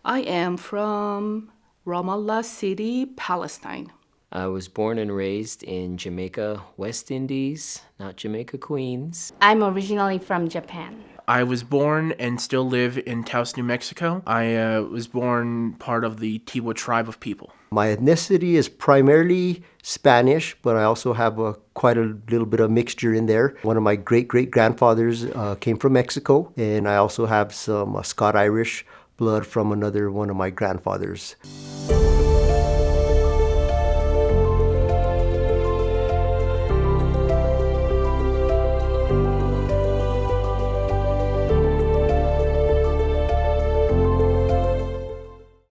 I am from Ramallah City, Palestine. I was born and raised in Jamaica, West Indies, not Jamaica, Queens. I'm originally from Japan. I was born and still live in Taos, New Mexico. I was born part of the Tiwa tribe of people. My ethnicity is primarily Spanish, but I also have quite a little bit of mixture in there. One of my great-great-grandfathers came from Mexico, and I also have some Scot-Irish blood from another one of my grandfathers.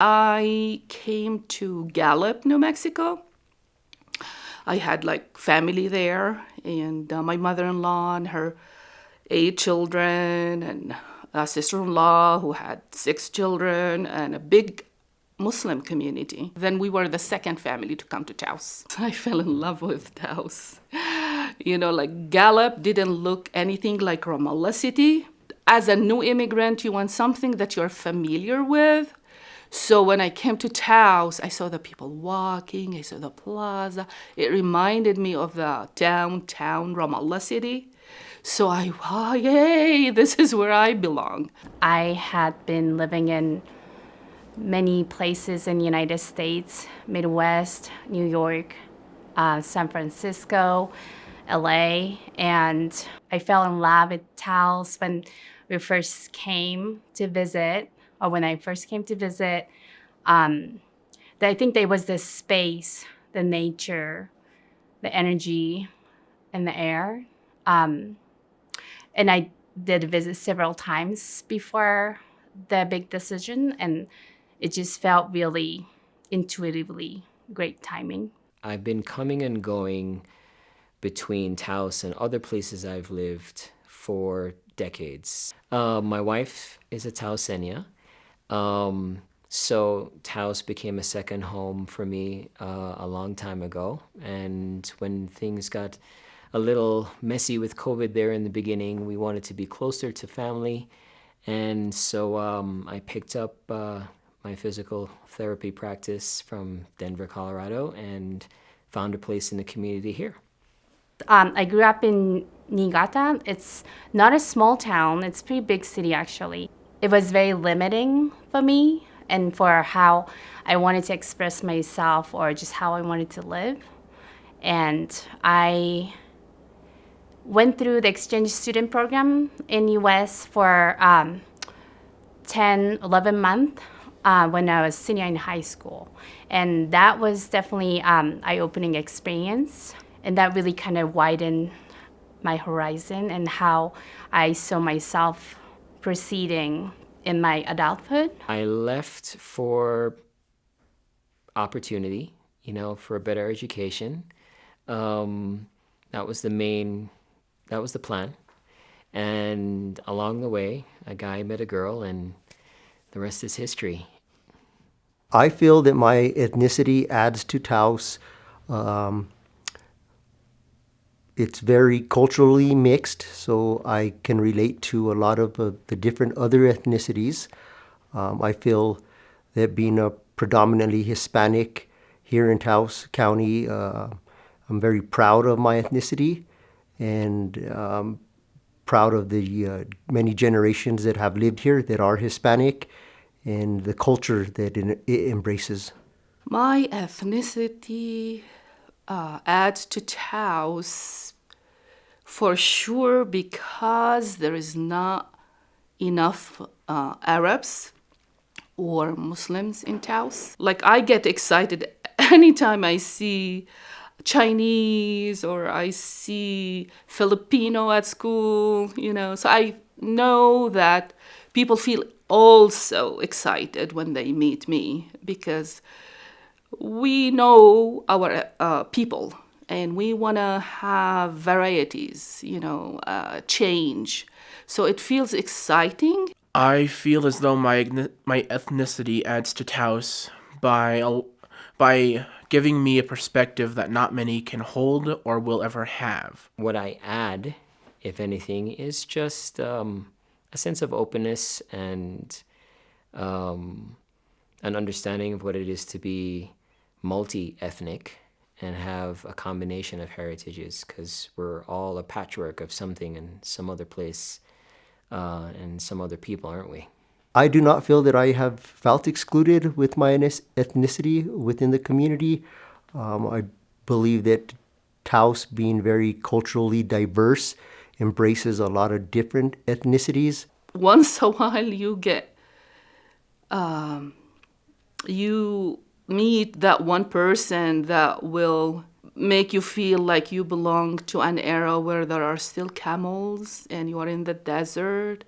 I came to Gallup, New Mexico. I had like family there, and my mother-in-law and her 8 children, and a sister-in-law who had 6 children, and a big Muslim community. Then we were the second family to come to Taos. I fell in love with Taos. Like Gallup didn't look anything like Ramallah City. As a new immigrant, you want something that you're familiar with. So when I came to Taos, I saw the people walking, I saw the plaza. It reminded me of the downtown Ramallah City. So yay, this is where I belong. I had been living in many places in the United States, Midwest, New York, San Francisco, LA, and I fell in love with Taos when we first came to visit. Or when I first came to visit, I think there was this space, the nature, the energy, and the air. And I did visit several times before the big decision, and it just felt really intuitively great timing. I've been coming and going between Taos and other places I've lived for decades. My wife is a Taosenia. So Taos became a second home for me a long time ago. And when things got a little messy with COVID there in the beginning, we wanted to be closer to family. And so I picked up my physical therapy practice from Denver, Colorado, and found a place in the community here. I grew up in Niigata. It's not a small town. It's a pretty big city, actually. It was very limiting for me and for how I wanted to express myself or just how I wanted to live. And I went through the exchange student program in U.S. for 10, 11 months when I was senior in high school. And that was definitely an eye-opening experience. And that really kind of widened my horizon and how I saw myself proceeding in my adulthood. I left for opportunity, for a better education. That was the plan. And along the way, a guy met a girl, and the rest is history. I feel that my ethnicity adds to Taos. It's very culturally mixed, so I can relate to a lot of the different other ethnicities. I feel that being a predominantly Hispanic here in Taos County, I'm very proud of my ethnicity and proud of the many generations that have lived here that are Hispanic and the culture that it embraces. My ethnicity adds to Taos for sure because there is not enough Arabs or Muslims in Taos. Like, I get excited anytime I see Chinese or I see Filipino at school, So I know that people feel also excited when they meet me because we know our people and we want to have varieties, change. So it feels exciting. I feel as though my ethnicity adds to Taos by giving me a perspective that not many can hold or will ever have. What I add, if anything, is just a sense of openness and an understanding of what it is to be multi-ethnic and have a combination of heritages, because we're all a patchwork of something in some other place and some other people, aren't we? I do not feel that I have felt excluded with my ethnicity within the community. I believe that Taos, being very culturally diverse, embraces a lot of different ethnicities. Once a while you meet that one person that will make you feel like you belong to an era where there are still camels and you are in the desert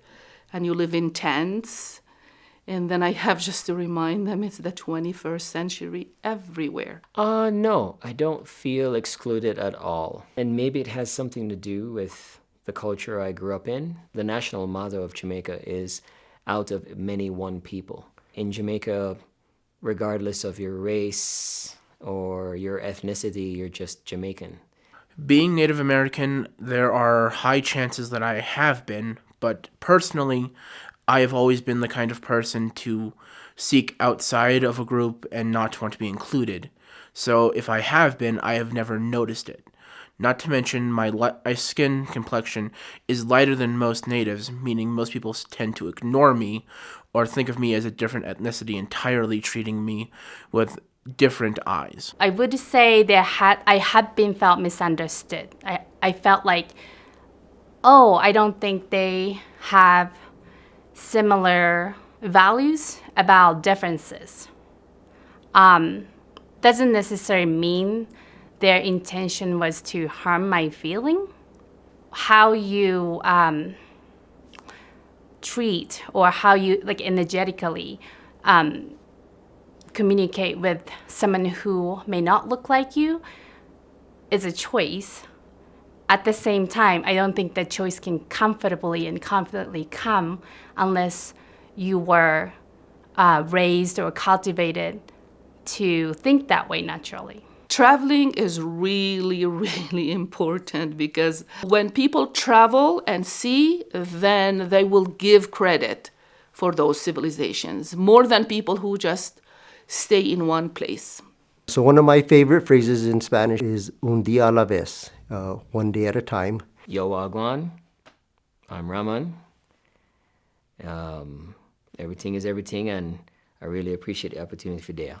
and you live in tents. And then I have just to remind them it's the 21st century everywhere. No, I don't feel excluded at all. And maybe it has something to do with the culture I grew up in. The national motto of Jamaica is out of many one people. In Jamaica, regardless of your race or your ethnicity, you're just Jamaican. Being Native American, there are high chances that I have been, but personally, I have always been the kind of person to seek outside of a group and not want to be included. So if I have been, I have never noticed it. Not to mention my skin complexion is lighter than most natives, meaning most people tend to ignore me or think of me as a different ethnicity entirely, treating me with different eyes. I would say I had been felt misunderstood. I felt like, oh, I don't think they have similar values about differences. Doesn't necessarily mean their intention was to harm my feeling. How you treat or how you energetically communicate with someone who may not look like you is a choice. At the same time, I don't think that choice can comfortably and confidently come unless you were raised or cultivated to think that way naturally. Traveling is really, really important because when people travel and see, then they will give credit for those civilizations more than people who just stay in one place. So one of my favorite phrases in Spanish is un día a la vez, one day at a time. Yo Wagwan, I'm Raman. Everything is everything, and I really appreciate the opportunity for Dea.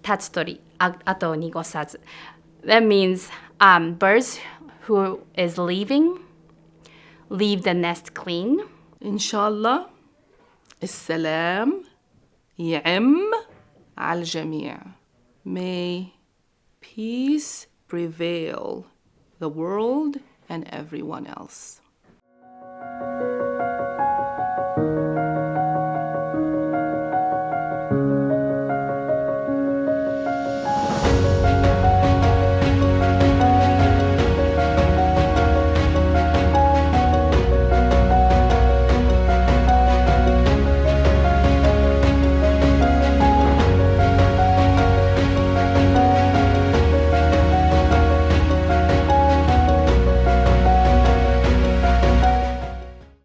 Tatstori, ato nigosazu. That means birds who is leaving, leave the nest clean. Inshallah, السلام يعم على الجميع. May peace prevail the world and everyone else.